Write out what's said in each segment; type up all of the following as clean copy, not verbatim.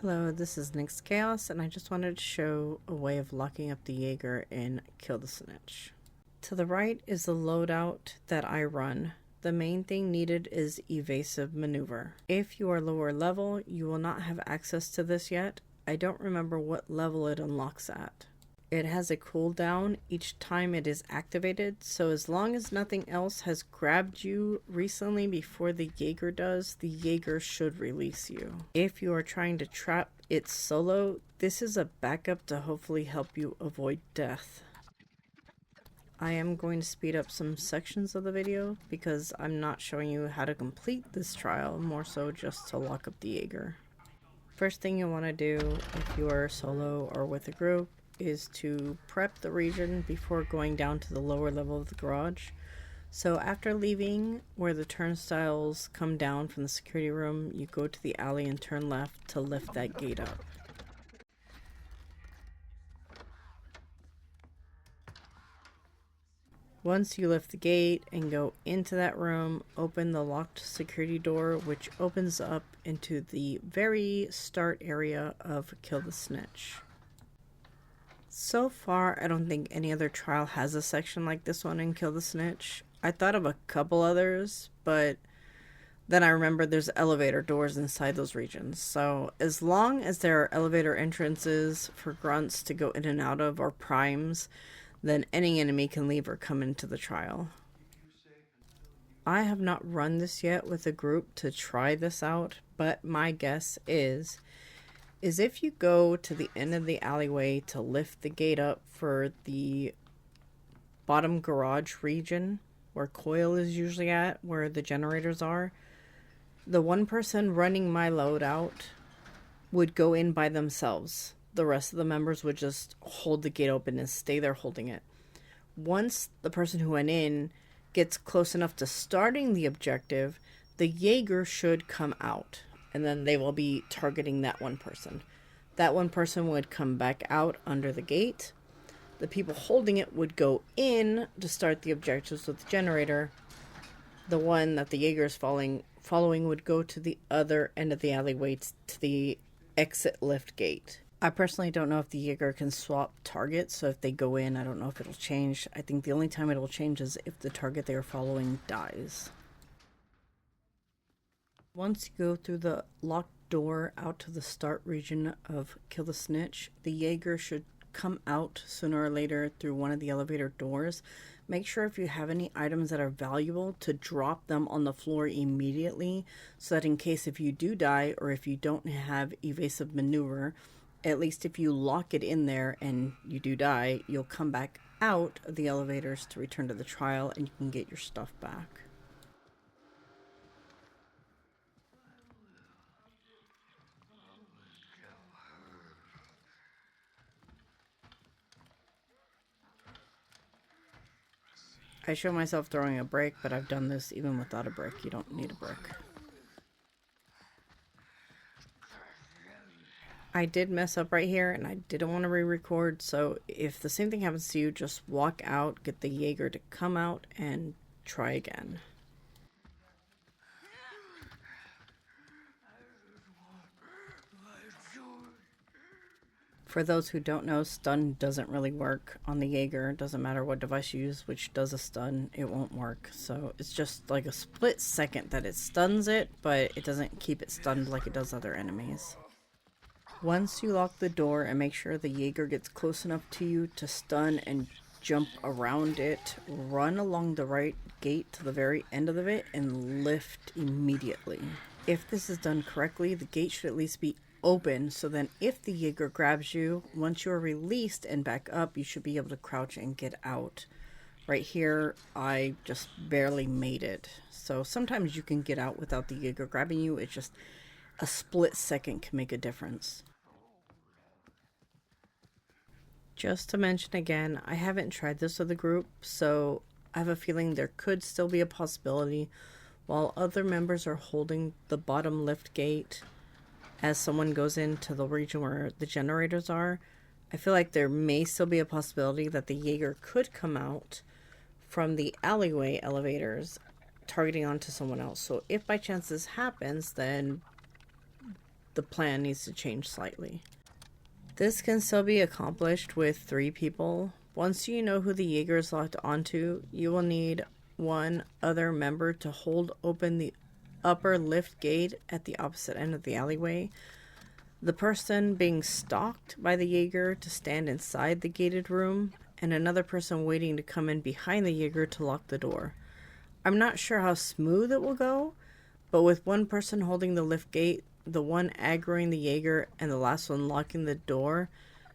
Hello, this is Nyx Chaos, and I just wanted to show a way of locking up the Jaeger in Kill the Snitch. To the right is the loadout that I run. The main thing needed is Evasive Maneuver. If you are lower level, you will not have access to this yet. I don't remember what level it unlocks at. It has a cooldown each time it is activated, so as long as nothing else has grabbed you recently before the Jaeger does, the Jaeger should release you. If you are trying to trap it solo, this is a backup to hopefully help you avoid death. I am going to speed up some sections of the video because I'm not showing you how to complete this trial, more so just to lock up the Jaeger. First thing you want to do if you are solo or with a group is to prep the region before going down to the lower level of the garage. So after leaving where the turnstiles come down from the security room, you go to the alley and turn left to lift that gate up. Once you lift the gate and go into that room, open the locked security door, which opens up into the very start area of Kill the Snitch. So far, I don't think any other trial has a section like this one in Kill the Snitch. I thought of a couple others, but then I remembered there's elevator doors inside those regions. So as long as there are elevator entrances for grunts to go in and out of or primes, then any enemy can leave or come into the trial. I have not run this yet with a group to try this out, but my guess is if you go to the end of the alleyway to lift the gate up for the bottom garage region where coil is usually at, where the generators are, the one person running my loadout would go in by themselves. The rest of the members would just hold the gate open and stay there holding it. Once the person who went in gets close enough to starting the objective, the Jaeger should come out. And then they will be targeting that one person. That one person would come back out under the gate. The people holding it would go in to start the objectives with the generator. The one that the Jaeger is following would go to the other end of the alleyway to the exit lift gate. I personally don't know if the Jaeger can swap targets, so if they go in, I don't know if it'll change. I think the only time it'll change is if the target they are following dies. Once you go through the locked door out to the start region of Kill the Snitch, the Jaeger should come out sooner or later through one of the elevator doors. Make sure if you have any items that are valuable to drop them on the floor immediately, so that in case if you do die or if you don't have evasive maneuver, at least if you lock it in there and you do die, you'll come back out of the elevators to return to the trial and you can get your stuff back. I show myself throwing a brick, but I've done this even without a brick. You don't need a brick. I did mess up right here, and I didn't want to re-record, so if the same thing happens to you, just walk out, get the Jaeger to come out, and try again. For those who don't know, stun doesn't really work on the Jaeger. It doesn't matter what device you use, which does a stun, it won't work. So it's just like a split second that it stuns it, but it doesn't keep it stunned like it does other enemies. Once you lock the door and make sure the Jaeger gets close enough to you to stun and jump around it, run along the right gate to the very end of it and lift immediately. If this is done correctly, the gate should at least be open, so then if the Jaeger grabs you, once you're released and back up, you should be able to crouch and get out. Right here, I just barely made it. So sometimes you can get out without the Jaeger grabbing you. It's just a split second can make a difference. Just to mention again, I haven't tried this with a group, so I have a feeling there could still be a possibility while other members are holding the bottom lift gate as someone goes into the region where the generators are. I feel like there may still be a possibility that the Jaeger could come out from the alleyway elevators targeting onto someone else. So if by chance this happens, then the plan needs to change slightly. This can still be accomplished with 3 people. Once you know who the Jaeger is locked onto, you will need one other member to hold open the upper lift gate at the opposite end of the alleyway. The person being stalked by the Jaeger to stand inside the gated room, and another person waiting to come in behind the Jaeger to lock the door. I'm not sure how smooth it will go, but with one person holding the lift gate, the one aggroing the Jaeger, and the last one locking the door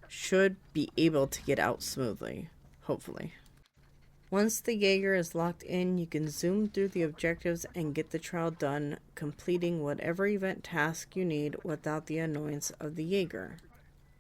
should be able to get out smoothly, hopefully. Once the Jaeger is locked in, you can zoom through the objectives and get the trial done, completing whatever event task you need without the annoyance of the Jaeger.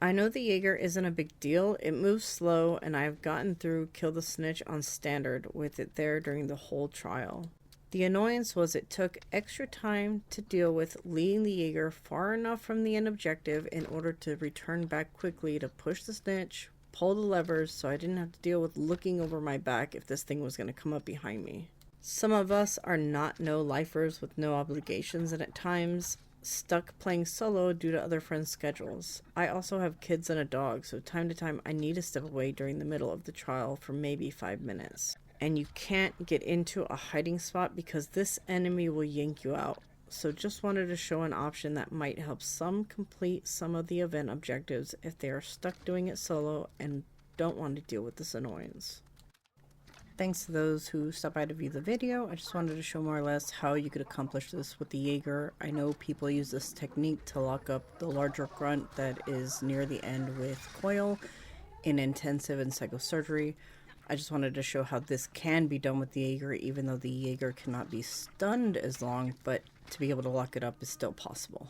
I know the Jaeger isn't a big deal, it moves slow, and I've gotten through Kill the Snitch on standard with it there during the whole trial. The annoyance was it took extra time to deal with leading the Jaeger far enough from the end objective in order to return back quickly to push the snitch, pull the levers, so I didn't have to deal with looking over my back if this thing was going to come up behind me. Some of us are not no-lifers with no obligations and at times stuck playing solo due to other friends' schedules. I also have kids and a dog, so time to time I need to step away during the middle of the trial for maybe 5 minutes. And you can't get into a hiding spot because this enemy will yank you out. So just wanted to show an option that might help some complete some of the event objectives if they are stuck doing it solo and don't want to deal with this annoyance. Thanks to those who stopped by to view the video. I just wanted to show more or less how you could accomplish this with the Jaeger. I know people use this technique to lock up the larger grunt that is near the end with coil in intensive and psychosurgery. I just wanted to show how this can be done with the Jaeger, even though the Jaeger cannot be stunned as long, but to be able to lock it up is still possible.